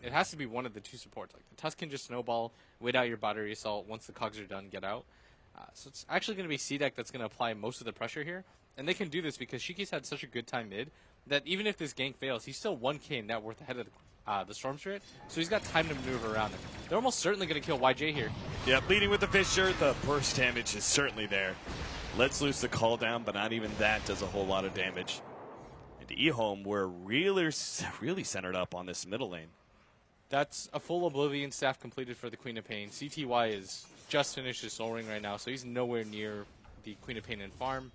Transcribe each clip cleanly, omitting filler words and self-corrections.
it has to be one of the two supports. Like the Tusk can just snowball, wait out your battery assault. Once the cogs are done, get out. So it's actually going to be C-Deck that's going to apply most of the pressure here. And they can do this because Shiki's had such a good time mid that even if this gank fails, he's still 1k in net worth ahead of the Storm Spirit. So he's got time to maneuver around it. They're almost certainly going to kill YJ here. Yeah, leading with the Fissure. The burst damage is certainly there. Lets loose the call down, but not even that does a whole lot of damage. And eHome, we're really centered up on this middle lane. That's a full Oblivion staff completed for the Queen of Pain. CTY is just finished his Soul Ring right now, so he's nowhere near the Queen of Pain in farm.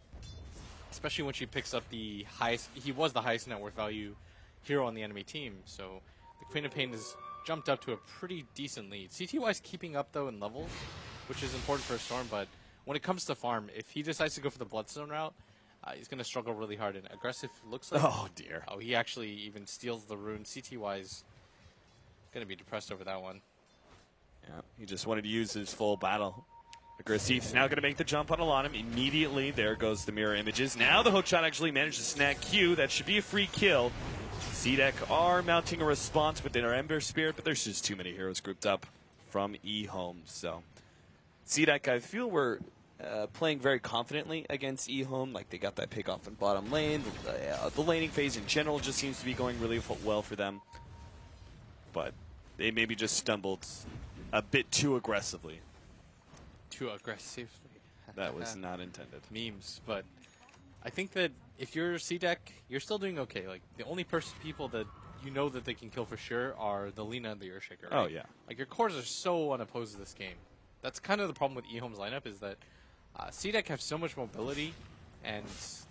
Especially when she picks up the highest, he was the highest net worth value hero on the enemy team. So the Queen of Pain has jumped up to a pretty decent lead. CTY is keeping up though in levels, which is important for a Storm, but when it comes to farm, if he decides to go for the Bloodstone route, he's going to struggle really hard. And aggressive looks like... Oh, dear. Oh, he actually even steals the rune. CTY is going to be depressed over that one. Yeah, he just wanted to use his full battle. Aggressiv's now going to make the jump on Alanim. Immediately, there goes the mirror images. Now the hook shot actually managed to snag Q. That should be a free kill. C-Deck are mounting a response within our Ember Spirit, but there's just too many heroes grouped up from eHome. So C-Deck, I feel we're playing very confidently against eHome. Like, they got that pick off in bottom lane. The laning phase in general just seems to be going really well for them. But they maybe just stumbled a bit too aggressively. Too aggressively. That was not intended. Memes, but I think that if you're C-Deck, you're still doing okay. Like, the only people that you know that they can kill for sure are the Lina and the Earthshaker, right? Oh, yeah. Like, your cores are so unopposed to this game. That's kind of the problem with eHome's lineup, is that C-Deck have so much mobility, and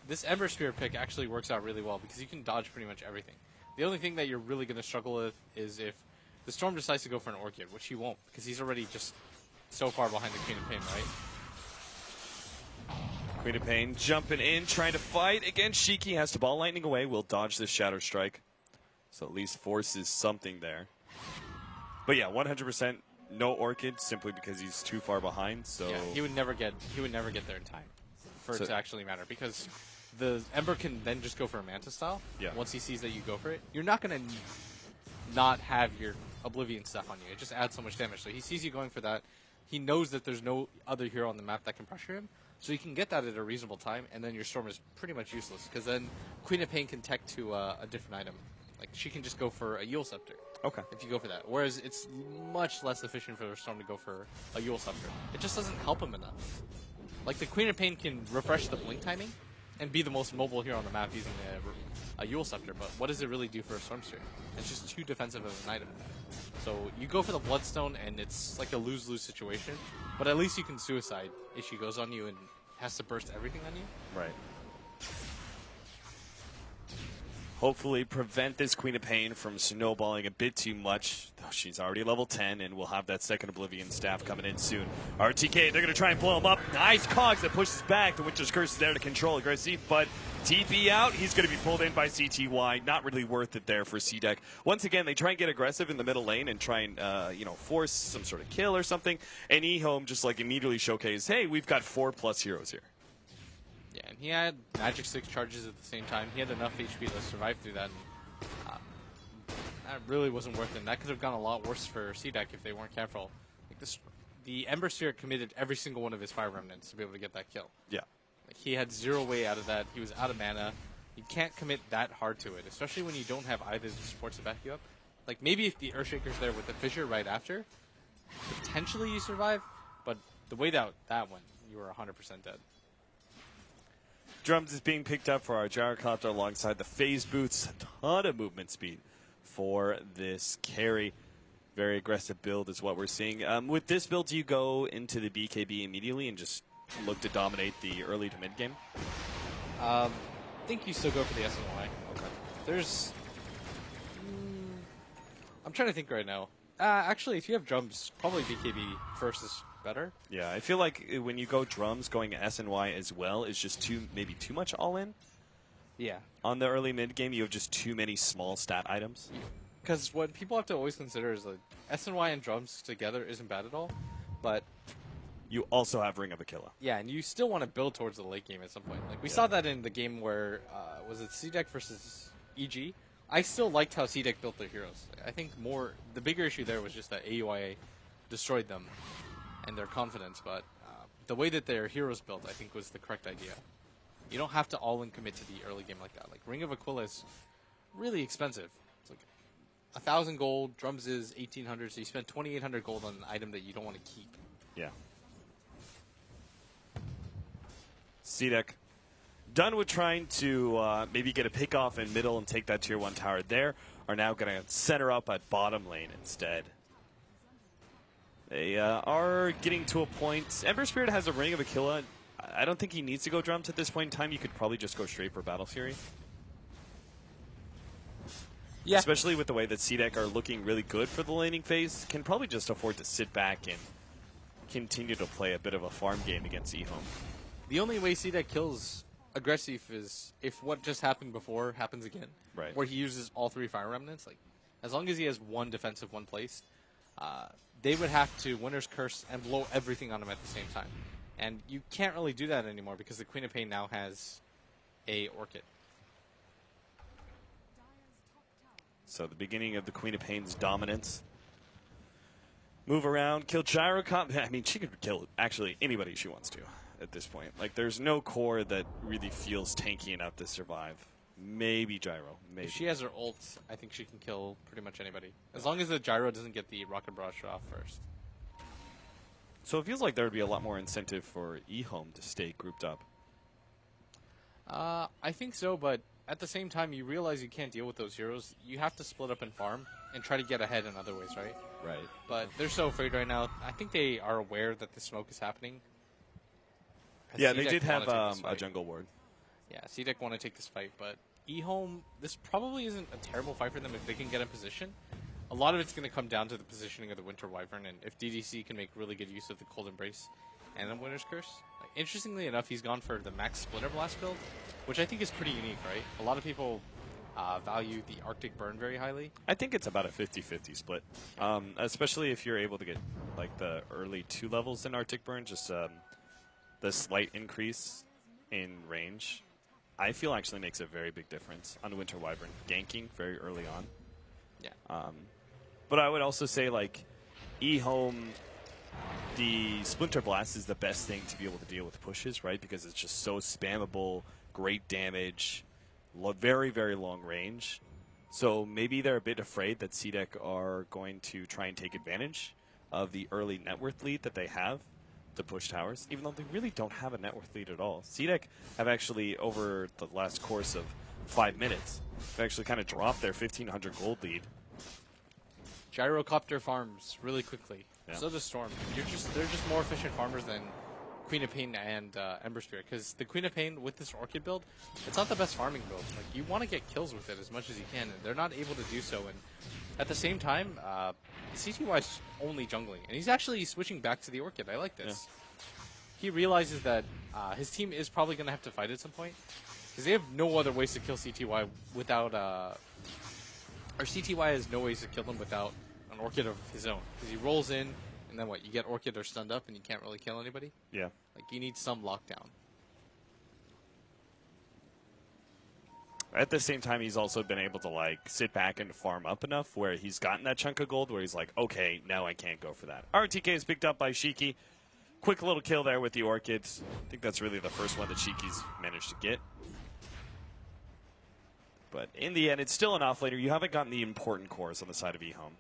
this Ember Spear pick actually works out really well because you can dodge pretty much everything. The only thing that you're really going to struggle with is if the Storm decides to go for an Orchid, which he won't, because he's already just so far behind the Queen of Pain, right? Queen of Pain jumping in, trying to fight against Shiki. Has to ball lightning away. Will dodge this Shadow Strike. So at least forces something there. But yeah, 100% no Orchid simply because he's too far behind. So yeah, he would never get there in time for it to actually matter, because the Ember can then just go for a Manta style. Yeah. Once he sees that you go for it, you're not going to not have your Oblivion stuff on you. It just adds so much damage. So he sees you going for that. He knows that there's no other hero on the map that can pressure him, so you can get that at a reasonable time, and then your Storm is pretty much useless, because then Queen of Pain can tech to a different item. Like, she can just go for a Yule Scepter. Okay. If you go for that. Whereas it's much less efficient for the Storm to go for a Yule Scepter. It just doesn't help him enough. Like, the Queen of Pain can refresh the blink timing and be the most mobile hero on the map using a Yule Scepter, but what does it really do for a Storm Spirit? It's just too defensive of an item. So you go for the Bloodstone, and it's like a lose-lose situation, but at least you can suicide if she goes on you and has to burst everything on you. Right. Hopefully prevent this Queen of Pain from snowballing a bit too much. Though she's already level 10, and we'll have that second Oblivion staff coming in soon. RTK, they're going to try and blow him up. Nice cogs that pushes back. The Winter's Curse is there to control Aggressive, but TP out. He's going to be pulled in by CTY. Not really worth it there for C-Deck. Once again, they try and get aggressive in the middle lane and try and force some sort of kill or something. And eHome just like immediately showcase, hey, we've got 4+ heroes here. Yeah, and he had Magic 6 charges at the same time. He had enough HP to survive through that. And, that really wasn't worth it. That could have gone a lot worse for C-Deck if they weren't careful. Like the Ember Sphere committed every single one of his Fire Remnants to be able to get that kill. Yeah. Like, he had zero way out of that. He was out of mana. You can't commit that hard to it, especially when you don't have either of the supports to back you up. Like, maybe if the Earthshaker's there with the Fissure right after, potentially you survive, but the way that went, you were 100% dead. Drums is being picked up for our Gyrocopter alongside the phase boots. A ton of movement speed for this carry. Very aggressive build is what we're seeing. With this build, do you go into the BKB immediately and just look to dominate the early to mid game? I think you still go for the SNY. Okay. There's... I'm trying to think right now. Actually, if you have drums, probably BKB first is better. Yeah, I feel like when you go drums, going SNY as well is just maybe too much all-in. Yeah. On the early mid game, you have just too many small stat items. Because what people have to always consider is like SNY and drums together isn't bad at all, but you also have Ring of Aquila. Yeah, and you still want to build towards the late game at some point. Like we saw that in the game where was it C-Deck versus EG? I still liked how C-Deck built their heroes. I think the bigger issue there was just that AUIA destroyed them and their confidence, but the way that their heroes built, I think, was the correct idea. You don't have to all-in commit to the early game like that. Like, Ring of Aquila is really expensive. It's like 1,000 gold, drums is 1,800, so you spend 2,800 gold on an item that you don't want to keep. Yeah. C-Deck done with trying to maybe get a pick off in middle and take that tier 1 tower there, are now going to center up at bottom lane instead. They are getting to a point. Ember Spirit has a Ring of Aquila. I don't think he needs to go drums at this point in time. You could probably just go straight for Battle Fury. Yeah. Especially with the way that C-Deck are looking really good for the laning phase, can probably just afford to sit back and continue to play a bit of a farm game against eHome. The only way C-Deck kills Aggressive is if what just happened before happens again. Right. Where he uses all 3 Fire Remnants. Like, as long as he has 1 defensive, 1 place, they would have to Winter's Curse and blow everything on him at the same time. And you can't really do that anymore because the Queen of Pain now has a Orchid. So the beginning of the Queen of Pain's dominance. Move around, kill Gyrocop. I mean, she could kill actually anybody she wants to at this point. Like, there's no core that really feels tanky enough to survive. Maybe Gyro. Maybe. If she has her ult, I think she can kill pretty much anybody. As long as the Gyro doesn't get the Rocket Barrage off first. So it feels like there would be a lot more incentive for eHome to stay grouped up. I think so, but at the same time, you realize you can't deal with those heroes. You have to split up and farm and try to get ahead in other ways, right? Right. But they're so afraid right now. I think they are aware that the smoke is happening. Yeah, they did have a jungle ward. Yeah, C-Deck want to take this fight, but eHome, this probably isn't a terrible fight for them if they can get in position. A lot of it's going to come down to the positioning of the Winter Wyvern, and if DDC can make really good use of the Cold Embrace and the Winter's Curse. Like, interestingly enough, he's gone for the Max Splinter Blast build, which I think is pretty unique, right? A lot of people value the Arctic Burn very highly. I think it's about a 50-50 split, especially if you're able to get like the early 2 levels in Arctic Burn, just the slight increase in range. I feel actually makes a very big difference on Winter Wyvern ganking very early on. Yeah. But I would also say, like, eHome, the Splinter Blast is the best thing to be able to deal with pushes, right? Because it's just so spammable, great damage, very, very long range. So maybe they're a bit afraid that C-Deck are going to try and take advantage of the early net worth lead that they have to push towers, even though they really don't have a net worth lead at all. C-Deck have actually, over the last course of 5 minutes, have actually kind of dropped their 1,500 gold lead. Gyrocopter farms really quickly. Yeah. So does Storm. They're just more efficient farmers than Queen of Pain and Ember Spirit. Because the Queen of Pain with this Orchid build, it's not the best farming build. Like, you want to get kills with it as much as you can, and they're not able to do so. And at the same time, CTY is only jungling, and he's actually switching back to the Orchid. I like this. Yeah. He realizes that his team is probably going to have to fight at some point, because they have no other ways to kill CTY without... or CTY has no ways to kill them without an Orchid of his own. Because he rolls in, and then what? You get Orchid or stunned up, and you can't really kill anybody? Yeah. Like, you need some lockdown. At the same time, he's also been able to, like, sit back and farm up enough where he's gotten that chunk of gold where he's like, okay, now I can't go for that. RTK is picked up by Shiki. Quick little kill there with the Orchids. I think that's really the first one that Shiki's managed to get. But in the end, it's still an offlaner. You haven't gotten the important cores on the side of eHome.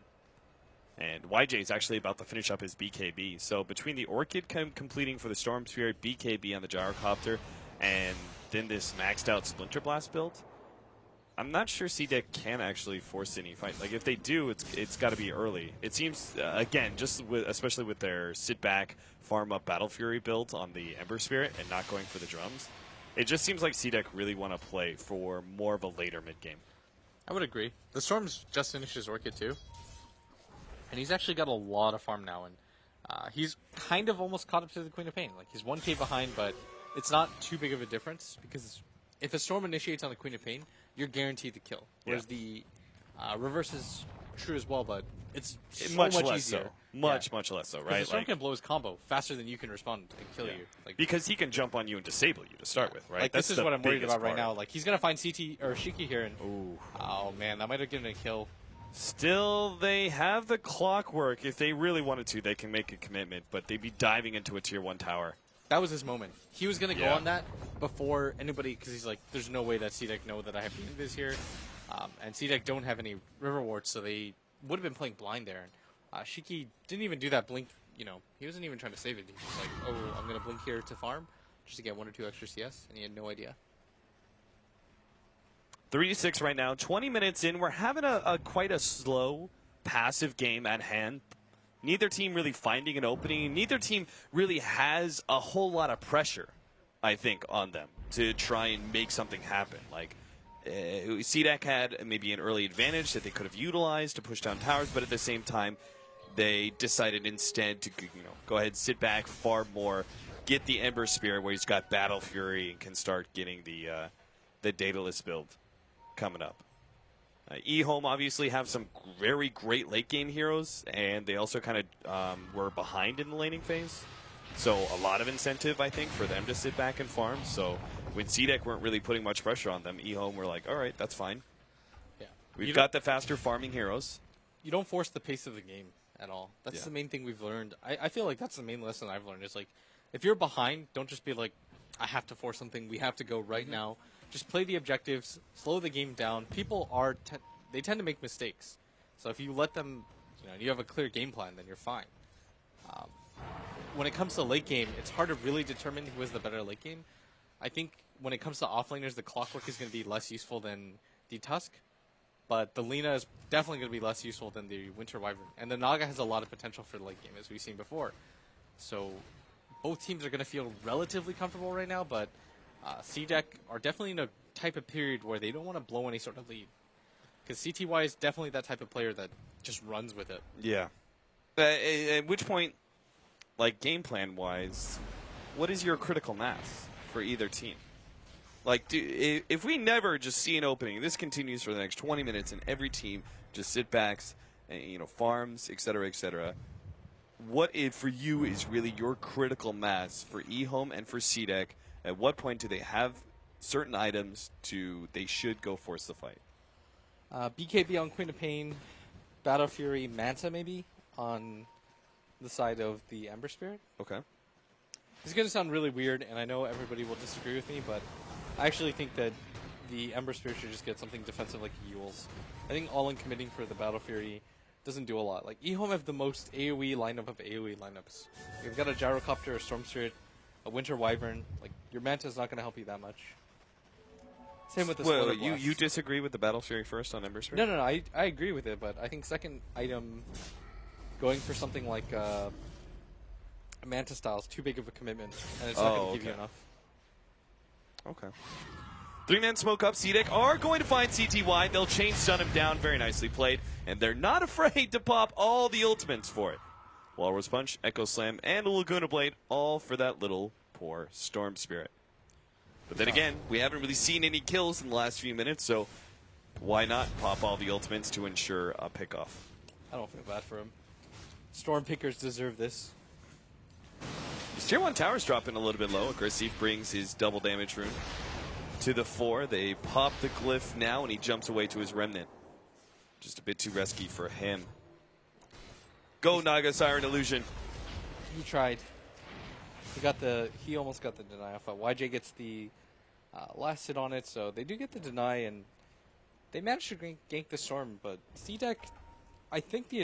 And YJ is actually about to finish up his BKB. So between the Orchid completing for the Storm Spirit, BKB on the Gyrocopter, and then this maxed out Splinter Blast build, I'm not sure C-Deck can actually force any fight. Like, if they do, it's got to be early. It seems, again, just especially with their sit-back, farm-up Battle Fury build on the Ember Spirit and not going for the drums, it just seems like C-Deck really want to play for more of a later mid-game. I would agree. The Storm's just finished his Orchid, too. And he's actually got a lot of farm now, and he's kind of almost caught up to the Queen of Pain. Like, he's 1k behind, but it's not too big of a difference, because if a Storm initiates on the Queen of Pain, you're guaranteed to kill. Whereas the reverse is true as well, but It's so much much less easier. so. Much less so, 'Cause right? the Storm can blow his combo faster than you can respond and kill you. Like, because he can jump on you and disable you to start with, right? like That's this is what I'm worried biggest about right part. now. Like he's gonna find CT or Shiki here, and Ooh. oh man, that might have given a kill. Still, they have the clockwork. If they really wanted to, they can make a commitment, but they'd be diving into a tier 1 tower. That was his moment. He was gonna go Yeah. on that before anybody, because he's like, "There's no way that C-Deck know that I have Invis here," and C-Deck don't have any river wards, so they would have been playing blind there. And Shiki didn't even do that blink. You know, he wasn't even trying to save it. He was just like, "Oh, I'm gonna blink here to farm, just to get 1 or 2 extra CS," and he had no idea. 3-6 right now, 20 minutes in. We're having a quite a slow, passive game at hand. Neither team really finding an opening. Neither team really has a whole lot of pressure, I think, on them to try and make something happen. Like, CDEC had maybe an early advantage that they could have utilized to push down towers, but at the same time, they decided instead to go ahead, sit back, farm more, get the Ember Spirit where he's got Battle Fury and can start getting the Daedalus build coming up. eHome obviously have some very great late game heroes, and they also kind of were behind in the laning phase. So a lot of incentive, I think, for them to sit back and farm. So when CDEC weren't really putting much pressure on them, eHome were like, all right, that's fine. Yeah, We've got the faster farming heroes. You don't force the pace of the game at all. That's Yeah. the main thing we've learned. I feel like that's the main lesson I've learned. Is like, if you're behind, don't just be like, I have to force something. We have to go right now. Just play the objectives, slow the game down. People are they tend to make mistakes. So if you let them, you have a clear game plan, then you're fine. When it comes to late game, it's hard to really determine who is the better late game. I think when it comes to offlaners, the clockwork is going to be less useful than the Tusk. But the Lina is definitely going to be less useful than the Winter Wyvern. And the Naga has a lot of potential for the late game, as we've seen before. So both teams are going to feel relatively comfortable right now, but CDEC are definitely in a type of period where they don't want to blow any sort of lead. Because CTY is definitely that type of player that just runs with it. Yeah. At which point, like game plan wise, what is your critical mass for either team? Like, if we never just see an opening, this continues for the next 20 minutes, and every team just sit backs, and, farms, etc., what for you is really your critical mass for eHome and for CDEC? At what point do they have certain items they should go force the fight? BKB on Queen of Pain, Battle Fury, Manta maybe on the side of the Ember Spirit. Okay. This is going to sound really weird, and I know everybody will disagree with me, but I actually think that the Ember Spirit should just get something defensive like Yules. I think all-in committing for the Battle Fury doesn't do a lot. Like, eHome have the most AoE lineup of AoE lineups. You've got a Gyrocopter, a Storm Spirit, a Winter Wyvern. Like, your Manta is not going to help you that much. Same with the Splitter Blast. You disagree with the Battle Fury first on Ember Spirit? No, I agree with it, but I think second item, going for something like a Manta style is too big of a commitment, and it's not going to give you enough. Okay. 3-man smoke up. CDEC are going to find CTY. They'll chain stun him down. Very nicely played. And they're not afraid to pop all the ultimates for it. Walrus Punch, Echo Slam, and a Laguna Blade, all for that little poor Storm Spirit. But then again, we haven't really seen any kills in the last few minutes, so why not pop all the ultimates to ensure a pickoff? I don't feel bad for him. Storm Pickers deserve this. His Tier 1 towers dropping a little bit low. Aggressive brings his double damage rune to the 4. They pop the glyph now, and he jumps away to his remnant. Just a bit too risky for him. Go, Naga Siren Illusion. He tried. He almost got the deny off. YJ gets the last hit on it, so they do get the deny, and they managed to gank the Storm, but CDEC, I think the